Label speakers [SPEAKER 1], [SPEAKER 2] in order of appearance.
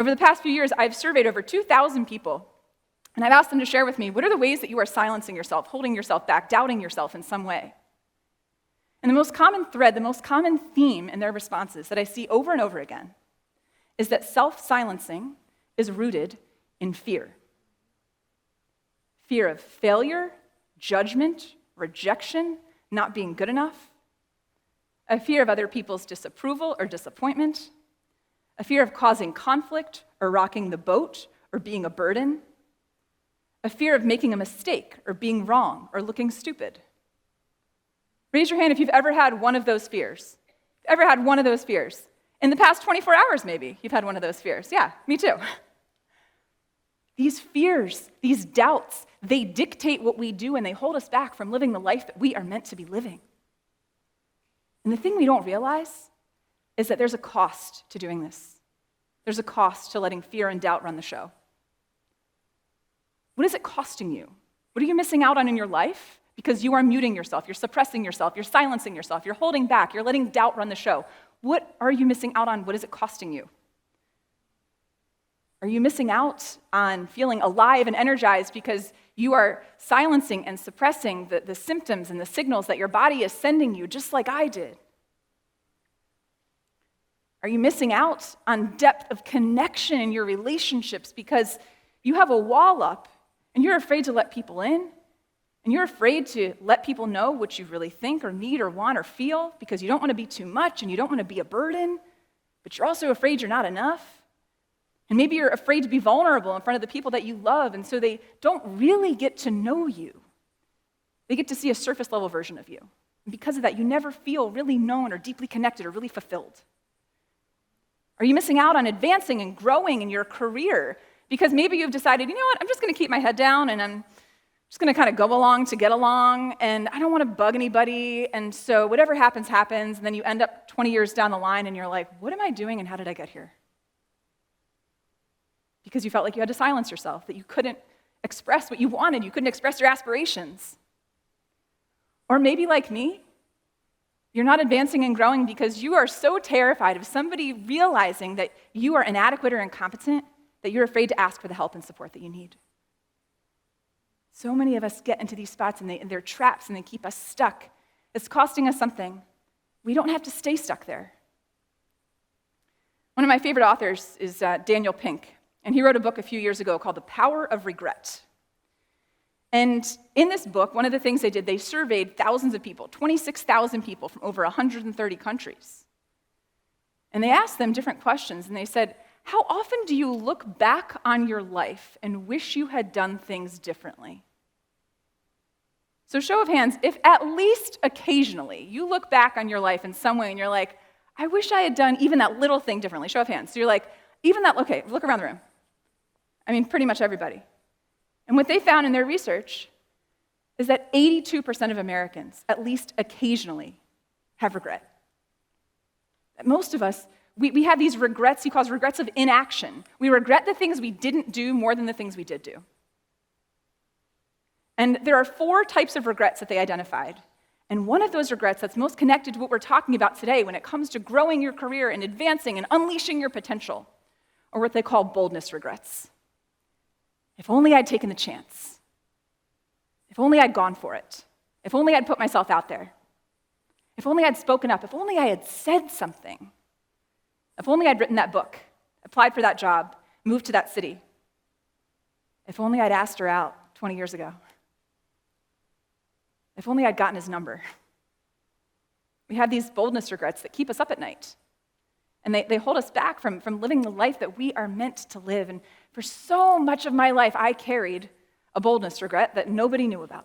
[SPEAKER 1] Over the past few years, I've surveyed over 2,000 people, and I've asked them to share with me, what are the ways that you are silencing yourself, holding yourself back, doubting yourself in some way? And the most common thread, the most common theme in their responses that I see over and over again is that self-silencing is rooted in fear. Fear of failure, judgment, rejection, not being good enough, a fear of other people's disapproval or disappointment, a fear of causing conflict or rocking the boat or being a burden, a fear of making a mistake or being wrong or looking stupid. Raise your hand if you've ever had one of those fears. Ever had one of those fears? In the past 24 hours, maybe, you've had one of those fears. Yeah, me too. These fears, these doubts, they dictate what we do and they hold us back from living the life that we are meant to be living. And the thing we don't realize is that there's a cost to doing this. There's a cost to letting fear and doubt run the show. What is it costing you? What are you missing out on in your life? Because you are muting yourself, you're suppressing yourself, you're silencing yourself, you're holding back, you're letting doubt run the show. What are you missing out on? What is it costing you? Are you missing out on feeling alive and energized because you are silencing and suppressing the symptoms and the signals that your body is sending you, just like I did? Are you missing out on depth of connection in your relationships because you have a wall up and you're afraid to let people in? And you're afraid to let people know what you really think or need or want or feel because you don't want to be too much and you don't want to be a burden, but you're also afraid you're not enough. And maybe you're afraid to be vulnerable in front of the people that you love, and so they don't really get to know you. They get to see a surface level version of you. And because of that, you never feel really known or deeply connected or really fulfilled. Are you missing out on advancing and growing in your career because maybe you've decided, you know what, I'm just going to keep my head down and I'm just going to kind of go along to get along, and I don't want to bug anybody, and so whatever happens, happens, and then you end up 20 years down the line, and you're like, what am I doing, and how did I get here? Because you felt like you had to silence yourself, that you couldn't express what you wanted, you couldn't express your aspirations. Or maybe like me, you're not advancing and growing because you are so terrified of somebody realizing that you are inadequate or incompetent that you're afraid to ask for the help and support that you need. So many of us get into these spots and they're traps and they keep us stuck. It's costing us something. We don't have to stay stuck there. One of my favorite authors is Daniel Pink, and he wrote a book a few years ago called The Power of Regret. And in this book, one of the things they did, they surveyed thousands of people, 26,000 people from over 130 countries. And they asked them different questions, and they said, how often do you look back on your life and wish you had done things differently? So show of hands, if at least occasionally you look back on your life in some way and you're like, I wish I had done even that little thing differently. Show of hands. So you're like, even that, okay, look around the room. I mean, pretty much everybody. And what they found in their research is that 82% of Americans, at least occasionally, have regret. That most of us, we have these regrets, he calls regrets of inaction. We regret the things we didn't do more than the things we did do. And there are 4 types of regrets that they identified. And one of those regrets that's most connected to what we're talking about today when it comes to growing your career and advancing and unleashing your potential are what they call boldness regrets. If only I'd taken the chance. If only I'd gone for it. If only I'd put myself out there. If only I'd spoken up. If only I had said something. If only I'd written that book, applied for that job, moved to that city. If only I'd asked her out 20 years ago. If only I'd gotten his number. We have these boldness regrets that keep us up at night. And they hold us back from living the life that we are meant to live. And for so much of my life, I carried a boldness regret that nobody knew about.